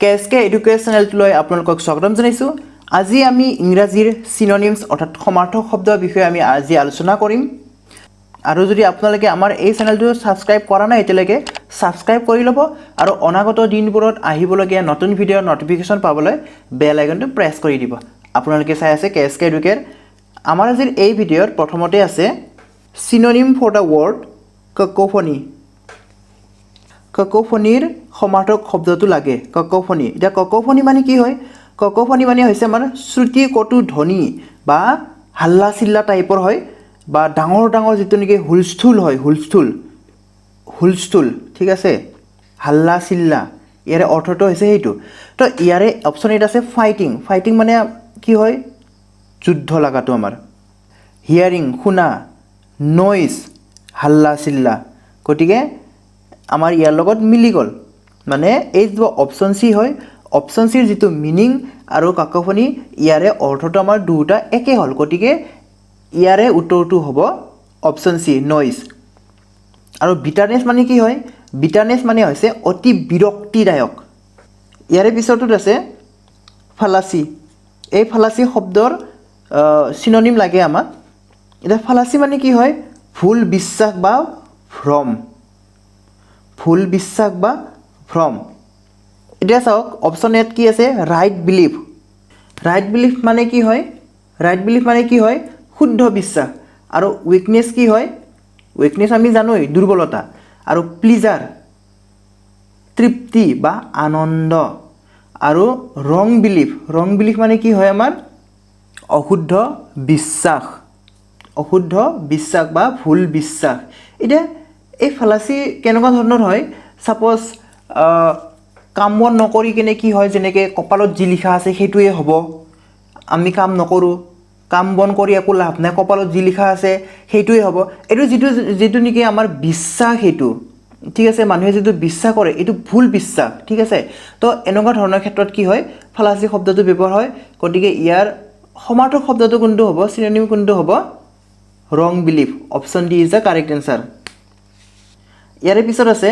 KSK education চেনেলটোলৈ আপোনালোকক স্বাগতম জনাইছোঁ। আজি আমি ইংৰাজীৰ সিনোনিমছ অৰ্থাৎ সমাৰ্থক শব্দৰ বিষয়ে আমি আজি আলোচনা কৰিম। আৰু যদি আপোনালোকে আমাৰ এই চেনেলটো সাবস্ক্ৰাইব কৰা নাই এতিয়ালৈকে সাবস্ক্ৰাইব কৰি ল'ব আৰু অনাগত দিনবোৰত আহিবলগীয়া নতুন ভিডিঅ'ৰ নটিফিকেশ্যন পাবলৈ বেল আইকনটো প্ৰেছ কৰি দিব। আপোনালোকে চাই আছে KSK এডুকেট। আমাৰ আজিৰ এই ভিডিঅ'ত প্ৰথমতে আছে সিনোনিম ফৰ দ্য ৱৰ্ড কাকোফনি। কাকোফনিৰ সমাৰ্থক শব্দটো লাগে কাকোফনি। এতিয়া কাকোফনি মানে কি হয়? কাকোফনি মানে হৈছে আমাৰ শ্ৰুতি কটু ধ্বনি বা হাল্লা চিল্লা টাইপৰ হয় বা ডাঙৰ ডাঙৰ যিটো নেকি হুলস্থুল হয়, হুলস্থুল ঠিক আছে, হাল্লা চিল্লা, ইয়াৰে অৰ্থটো হৈছে সেইটো। তো ইয়াৰে অপশ্যন এটা আছে ফাইটিং। ফাইটিং মানে কি হয়? যুদ্ধ লগাটো আমাৰ। হিয়াৰিং শুনা, নইজ হাল্লা চিল্লা, গতিকে আমাৰ ইয়াৰ লগত মিলি গ'ল। মানে এই যিটো অপশ্যন চি হয়, অপশ্যন চিৰ যিটো মিনিং আৰু কাকোফনি ইয়াৰে অৰ্থটো আমাৰ দুটা একে হ'ল, গতিকে ইয়াৰে উত্তৰটো হ'ব অপশ্যন চি নইজ। আৰু বিটাৰনেছ মানে কি হয়? বিটাৰনেছ মানে হৈছে অতি বিৰক্তিদায়ক। ইয়াৰে পিছৰটোত আছে ফালাচি। এই ফালাচি শব্দৰ সিনোনিম লাগে আমাক। এতিয়া ফালাচি মানে কি হয়? ভুল বিশ্বাস বা ভ্ৰম। ভুল বিশ্বাস বা ভ্ৰম। এতিয়া চাওক অপশ্যন এত কি আছে? Right believe. ৰাইট বিলিভ মানে কি হয়? ৰাইট বিলিভ মানে কি হয়? শুদ্ধ বিশ্বাস। আৰু উইকনেছ কি হয়? উইকনেছ আমি জানোই দুৰ্বলতা। আৰু প্লিজাৰ তৃপ্তি বা আনন্দ। আৰু ৰং বিলিভ। ৰং বিলিভ মানে কি হয় আমাৰ? অশুদ্ধ বিশ্বাস। অশুদ্ধ বিশ্বাস বা ভুল বিশ্বাস। এতিয়া এই ফালাচি কেনেকুৱা ধৰণৰ হয়? ছাপ'জ কাম বন নকৰি কিনে কি হয়, যেনেকৈ কপালত যি লিখা আছে সেইটোৱে হ'ব। আমি কাম নকৰোঁ, কাম বন কৰি একো লাভ নাই, কপালত যি লিখা আছে সেইটোৱে হ'ব। এইটো যিটো নেকি আমাৰ বিশ্বাস, সেইটো ঠিক আছে, মানুহে যিটো বিশ্বাস কৰে এইটো ভুল বিশ্বাস, ঠিক আছে। তো এনেকুৱা ধৰণৰ ক্ষেত্ৰত কি হয়? ফালাচি শব্দটো ব্যৱহাৰ হয়। গতিকে ইয়াৰ সমাৰ্থক শব্দটো কোনটো হ'ব? সিনোনিম কোনটো হ'ব? ৰং believe. Option D is the correct answer. ইয়াৰে পিছত আছে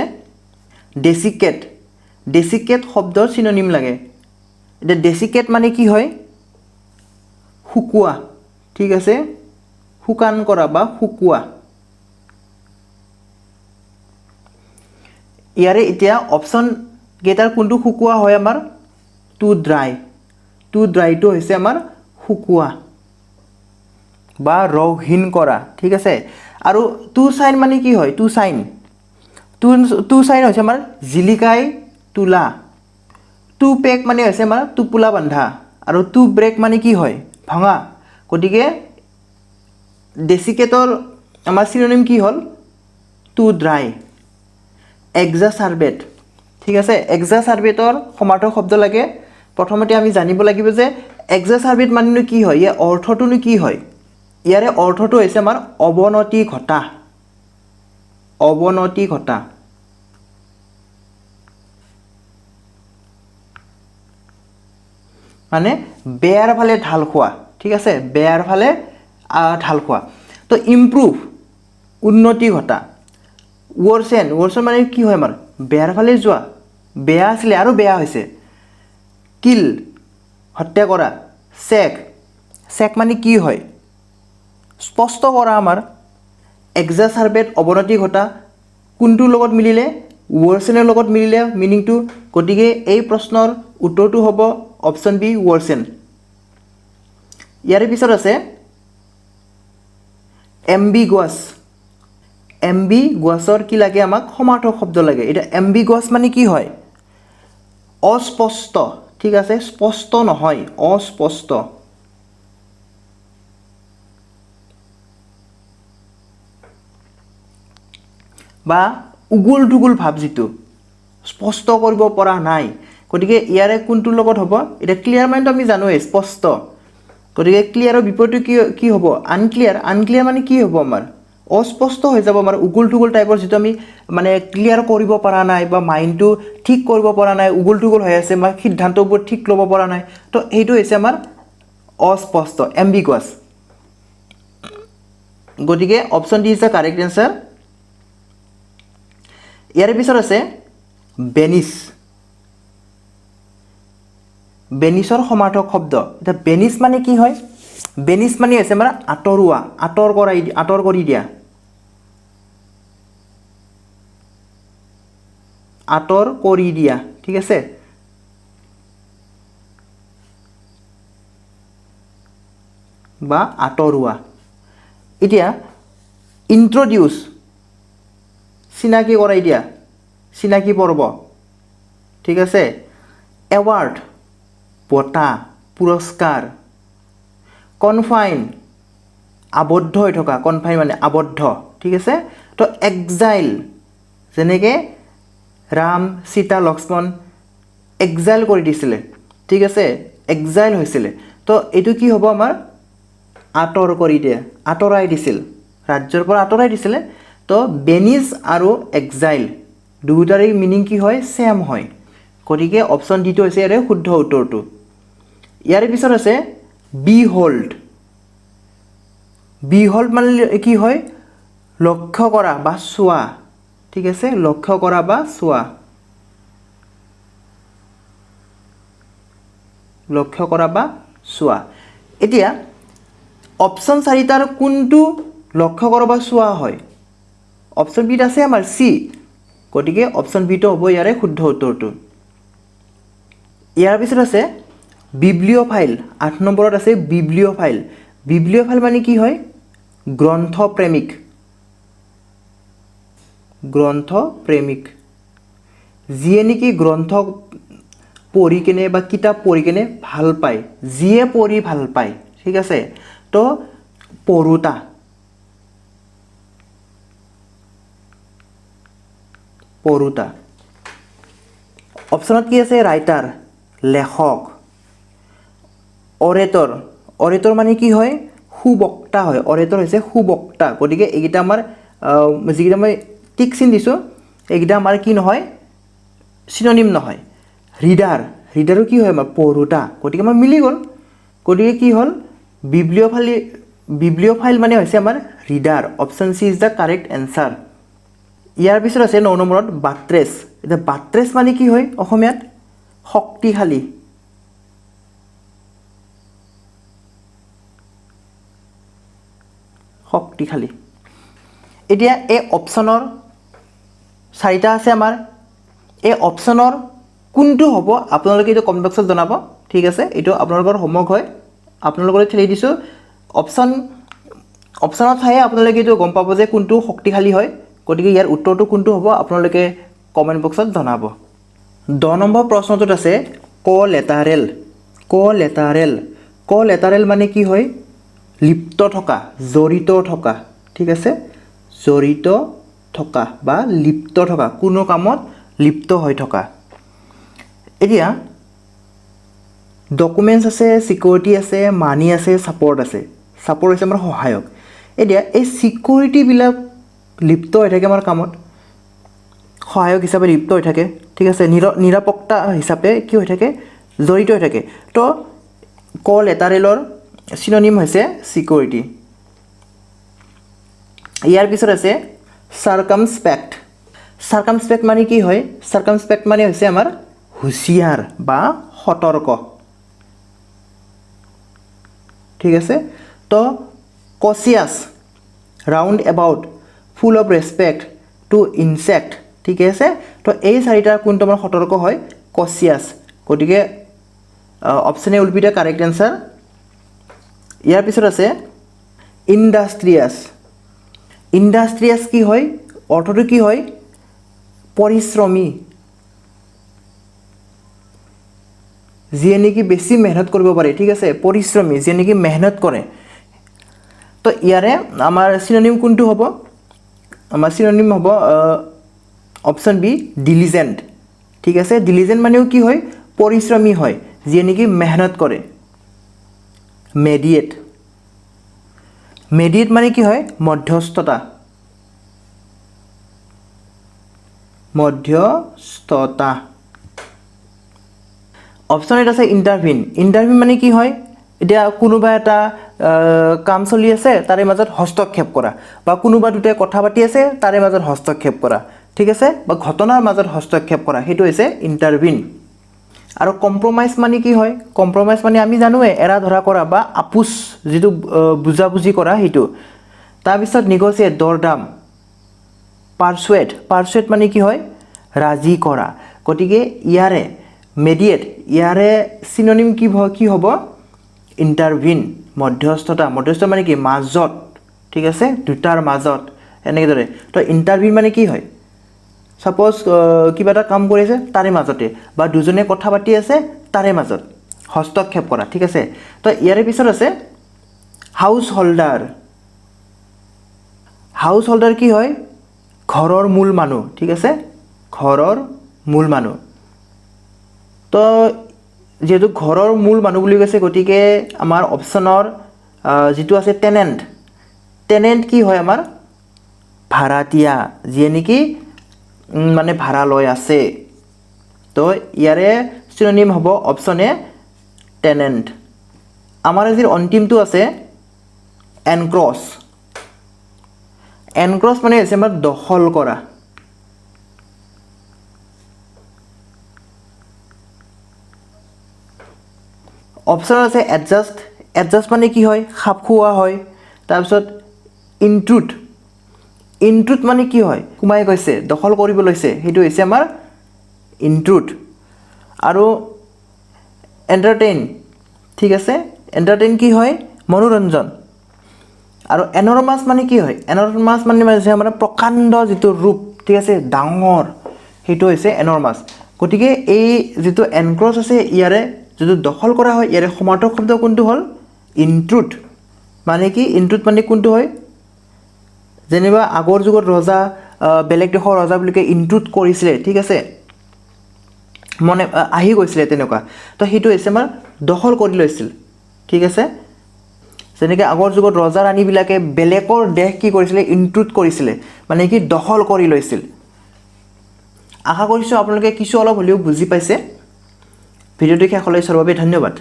ডেচিকেট। ডেচিকেট শব্দৰ সিনোনিম লাগে। এতিয়া ডেচিকেট মানে কি হয়? শুকোৱা, ঠিক আছে, শুকান কৰা বা শুকোৱা। ইয়াৰে এতিয়া অপশ্যন কেইটাৰ কোনটো শুকোৱা হয় আমাৰ? Two dry. টু ড্ৰাইটো হৈছে আমাৰ শুকোৱা বা ৰসহীন কৰা, ঠিক আছে। আৰু টু চাইন মানে কি হয়? টু চাইন, টু চাইন হৈছে আমাৰ জিলিকাই তোলা। টু পেক মানে হৈছে আমাৰ টোপোলা বান্ধা। আৰু টু ব্ৰেক মানে কি হয়? ভঙা। গতিকে ডেচিকেটৰ আমাৰ সিনোনিম কি হ'ল? Two dry. এক্সাচাৰ্বেট, ঠিক আছে। এক্সাচাৰ্বেটৰ সমাৰ্থক শব্দ লাগে। প্ৰথমতে আমি জানিব লাগিব যে এক্সাচাৰ্বেট মানেনো কি হয়, ইয়াৰ অৰ্থটোনো কি হয়? ইয়াৰে অৰ্থটো হৈছে আমাৰ অৱনতি ঘটা। অৱনতি ঘটা। মানে বেয়াৰ ফালে ঢাল খোৱা, ঠিক আছে, বেয়াৰ ফালে ঢাল খোৱা। তো ইমপ্ৰুভ উন্নতি ঘটা। ৱৰ্চেন, ৱৰ্চেন মানে কি হয় আমাৰ? বেয়াৰ ফালে যোৱা, বেয়া আছিলে আৰু বেয়া হৈছে। কিল হত্যা কৰা। চেক, চেক মানে কি হয়? স্পষ্ট কৰা আমাৰ। এক্সাচাৰ্বেট অৱনতি ঘটা কোনটোৰ লগত মিলিলে? ৱৰ্চেনৰ লগত মিলিলে মিনিংটো। গতিকে এই প্ৰশ্নৰ উত্তৰটো হ'ব অপশ্যন বি ৱৰ্চেন। ইয়াৰে পিছত আছে এম্বিগুৱাছ। এম্বিগুৱাছৰ কি লাগে আমাক? সমাৰ্থক শব্দ লাগে। এতিয়া এম্বিগুৱাছ মানে কি হয়? অস্পষ্ট, ঠিক আছে, স্পষ্ট নহয়, অস্পষ্ট। বা উগুল টুগুল ভাৱ, যিটো স্পষ্ট কৰিব পৰা নাই। গতিকে ইয়াৰে কোনটোৰ লগত হ'ব? এতিয়া ক্লিয়াৰ মাইণ্ডটো আমি জানোৱেই স্পষ্ট। গতিকে ক্লিয়াৰৰ বিপৰীতটো কি হ'ব? আনক্লিয়াৰ। আনক্লিয়াৰ মানে কি হ'ব আমাৰ? অস্পষ্ট হৈ যাব আমাৰ, উগুল টুগুল টাইপৰ, যিটো আমি মানে ক্লিয়াৰ কৰিব পৰা নাই বা মাইণ্ডটো ঠিক কৰিব পৰা নাই, উগুল টুগুল হৈ আছে বা সিদ্ধান্তবোৰ ঠিক ল'ব পৰা নাই। তো এইটো হৈছে আমাৰ অস্পষ্ট, এম্বিগুৱাছ। গতিকে option D is the correct answer. ইয়াৰে পিছত আছে বেনিছ। বেনিছৰ সমাৰ্থক শব্দ এতিয়া বেনিছ মানে কি হয় বেনিছ মানে হৈছে আমাৰ আঁতৰোৱা আঁতৰ কৰি দিয়া আঁতৰ কৰি দিয়া ঠিক আছে বা আঁতৰোৱা এতিয়া ইন্ট্ৰডিউস চিনাকি কৰাই দিয়া চিনাকি পৰ্ব ঠিক আছে এৱাৰ্ড বঁটা পুৰস্কাৰ কনফাইন আবদ্ধ হৈ থকা কনফাইন মানে আবদ্ধ ঠিক আছে তো এক্সাইল যেনেকৈ ৰাম সীতা লক্ষ্মণ এক্সাইল কৰি দিছিলে ঠিক আছে এক্সাইল হৈছিলে তো এইটো কি হ'ব আমাৰ আঁতৰ কৰি দিয়ে আঁতৰাই দিছিল ৰাজ্যৰ পৰা আঁতৰাই দিছিলে তো বেনিছ আৰু এক্সাইল দুয়োটাৰে মিনিং কি হয় সেম হয় গতিকে অপশ্যন ডিটো হৈছে ইয়াৰে শুদ্ধ উত্তৰটো ইয়াৰে পিছত আছে বিহল্ড মানে কি হয় লক্ষ্য কৰা বা চোৱা ঠিক আছে লক্ষ্য কৰা বা চোৱা লক্ষ্য কৰা বা চোৱা এতিয়া অপশ্যন চাৰিটাৰ কোনটো লক্ষ্য কৰা বা চোৱা হয় অপশ্যন বিত আছে আমাৰ সি গতিকে অপশ্যন বিটো হ'ব ইয়াৰে শুদ্ধ উত্তৰটো ইয়াৰ পিছত আছে বিব্লিঅ'ফাইল 8 নম্বৰত আছে বিব্লিঅ'ফাইল মানে কি হয় গ্ৰন্থ প্ৰেমিক যিয়ে নেকি গ্ৰন্থ পঢ়ি কেনে বা কিতাপ পঢ়ি কেনে ভাল পায় যিয়ে পঢ়ি ভাল পায় ঠিক আছে তো পঢ়োতা অপশ্যনত কি আছে ৰাইটাৰ লেখক অৰেটৰ মানে কি হয় সুবক্তা হয় অৰেটৰ হৈছে সুবক্তা গতিকে এইকেইটা আমাৰ যিকেইটা মই টিক চিন দিছোঁ এইকেইটা আমাৰ কি নহয় চিননিম নহয় ৰিডাৰো কি হয় আমাৰ পঢ়োতা গতিকে আমাৰ মিলি গ'ল গতিকে কি হ'ল বিব্লিঅ'ফাইল মানে হৈছে আমাৰ reader option C is the correct answer ইয়াৰ পিছত আছে 9 নম্বৰত বাট্ৰেছ এতিয়া বাট্ৰেছ মানে কি হয় অসমীয়াত শক্তিশালী এতিয়া এই অপশ্যনৰ চাৰিটা আছে আমাৰ এই অপশ্যনৰ কোনটো হ'ব আপোনালোকে এইটো কমেণ্ট বক্সত জনাব ঠিক আছে এইটো আপোনালোকৰ হোমৱৰ্ক হয় আপোনালোকলৈ ঠেলি দিছোঁ অপশ্যনত চাই আপোনালোকে এইটো গম পাব যে কোনটো শক্তিশালী হয় গতিকে ইয়াৰ উত্তৰটো কোনটো হ'ব আপোনালোকে কমেণ্ট বক্সত জনাব 10 নম্বৰ প্ৰশ্নটোত আছে ক লেটাৰেল মানে কি হয় লিপ্ত থকা জড়িত থকা ঠিক আছে জড়িত থকা বা লিপ্ত থকা কোনো কামত লিপ্ত হৈ থকা এতিয়া ডকুমেণ্টছ আছে সিকিউৰিটি আছে মানি আছে সাপোৰ্ট আছে সাপোৰ্ট হৈছে আমাৰ সহায়ক এতিয়া এই সিকিউৰিটিবিলাক লিপ্ত হৈ থাকে আমাৰ কামত সহায়ক হিচাপে লিপ্ত হৈ থাকে ঠিক আছে নিৰাপত্তা হিচাপে কি হৈ থাকে জড়িত হৈ থাকে তো ক লেটাৰেলৰ চিননিম হৈছে সিকিউৰিটি ইয়াৰ পিছত আছে সাৰ্কামস্পেক্ট মানে কি হয় সাৰ্কামস্পেক্ট মানে হৈছে আমাৰ হুঁচিয়াৰ বা সতৰ্ক ঠিক আছে তো cautious round about full of respect to insect ঠিক আছে তো এই চাৰিটা কোনটো আমাৰ সতৰ্ক হয় কচিয়াছ গতিকে option A will be the correct answer ইয়াৰ পিছত আছে ইণ্ডাষ্ট্ৰিয়াছ কি হয় অৰ্থটো কি হয় পৰিশ্ৰমী যিয়ে নেকি বেছি মেহনত কৰিব পাৰে ঠিক আছে পৰিশ্ৰমী যিয়ে নেকি মেহনত কৰে তো ইয়াৰে আমাৰ চিননিম কোনটো হ'ব আমাৰ চিননিম হ'ব অপশ্যন বি ডিলিজেণ্ট ঠিক আছে ডিলিজেণ্ট মানেও কি হয় পৰিশ্ৰমী হয় যিয়ে নেকি মেহনত কৰে মেডিয়েট মানে কি হয় মধ্যস্থতা অপশ্যন এট আছে ইণ্টাৰভিন মানে কি হয় এতিয়া কোনোবা এটা কাম চলি আছে তাৰে মাজত হস্তক্ষেপ কৰা বা কোনোবা দুটাই কথা পাতি আছে তাৰে মাজত হস্তক্ষেপ কৰা ঠিক আছে বা ঘটনাৰ মাজত হস্তক্ষেপ কৰা সেইটো হৈছে ইণ্টাৰভিন আৰু কম্প্ৰমাইজ মানে কি হয় কম্প্ৰমাইজ মানে আমি জানোৱে এৰা ধৰা কৰা বা আপোচ যিটো বুজাবুজি কৰা সেইটো তাৰপিছত নিগচিয়েট দৰদাম পাৰচুৱেট মানে কি হয় ৰাজি কৰা গতিকে ইয়াৰে মেডিয়েট ইয়াৰে চিনোনিম কি হ'ব ইণ্টাৰভিন মধ্যস্থতা মানে কি মাজত ঠিক আছে দুটাৰ মাজত এনেকৈ দৰে তো ইণ্টাৰভিন মানে কি হয় সাপোজ কিবা এটা কাম কৰিছে তাৰে মাজতে বা দুজনে কথা পাতি আছে তাৰে মাজত হস্তক্ষেপ কৰা ঠিক আছে তো ইয়াৰে পিছত আছে হাউচ হোল্ডাৰ কি হয় ঘৰৰ মূল মানুহ ঠিক আছে ঘৰৰ মূল মানুহ তো যেহেতু ঘৰৰ মূল মানুহ বুলি কৈছে গতিকে আমাৰ অপশ্যনৰ যিটো আছে টেনেণ্ট কি হয় আমাৰ ভাড়াতীয়া যিয়ে নেকি মানে ভাড়া লৈ আছে তো ইয়াৰে চিনোনিম হ'ব অপশ্যন এ টেনেণ্ট আমাৰ আজিৰ অন্তিমটো আছে এনক্ৰছ মানে হৈছে আমাৰ দখল কৰা অপশ্যন আছে এডজাষ্ট মানে কি হয় খাপ খোৱা হয় তাৰপিছত ইনট্ৰুথ মানে কি হয় সোমাই গৈছে দখল কৰিব লৈছে সেইটো হৈছে আমাৰ ইনট্ৰুথ আৰু এণ্টাৰটেইন ঠিক আছে এণ্টাৰটেইন কি হয় মনোৰঞ্জন আৰু এনৰমাছ মানে কি হয় এনৰমাছ মানে হৈছে আমাৰ প্ৰকাণ্ড যিটো ৰূপ ঠিক আছে ডাঙৰ সেইটো হৈছে এনৰমাছ গতিকে এই যিটো এনক্ৰছ আছে ইয়াৰে যিটো দখল কৰা হয় ইয়াৰে সমাৰ্থক শব্দ কোনটো হ'ল ইনট্ৰুথ মানে কি ইনট্ৰুথ মানে কোনটো হয় যেনিবা আগৰ যুগত ৰজা বেলেগ দেশৰ ৰজা বুলিকে ইনট্ৰুথ কৰিছিলে ঠিক আছে মনে আহি গৈছিলে তেনেকুৱা তো সেইটো হৈছে আমাৰ দখল কৰি লৈছিল ঠিক আছে যেনেকৈ আগৰ যুগত ৰজা ৰাণীবিলাকে বেলেগৰ দেশ কি কৰিছিলে ইনট্ৰুথ কৰিছিলে মানে কি দখল কৰি লৈছিল আশা কৰিছোঁ আপোনালোকে কিছু অলপ হ'লেও বুজি পাইছে ভিডিঅ'টো শেষলৈ চোৱাৰ বাবে ধন্যবাদ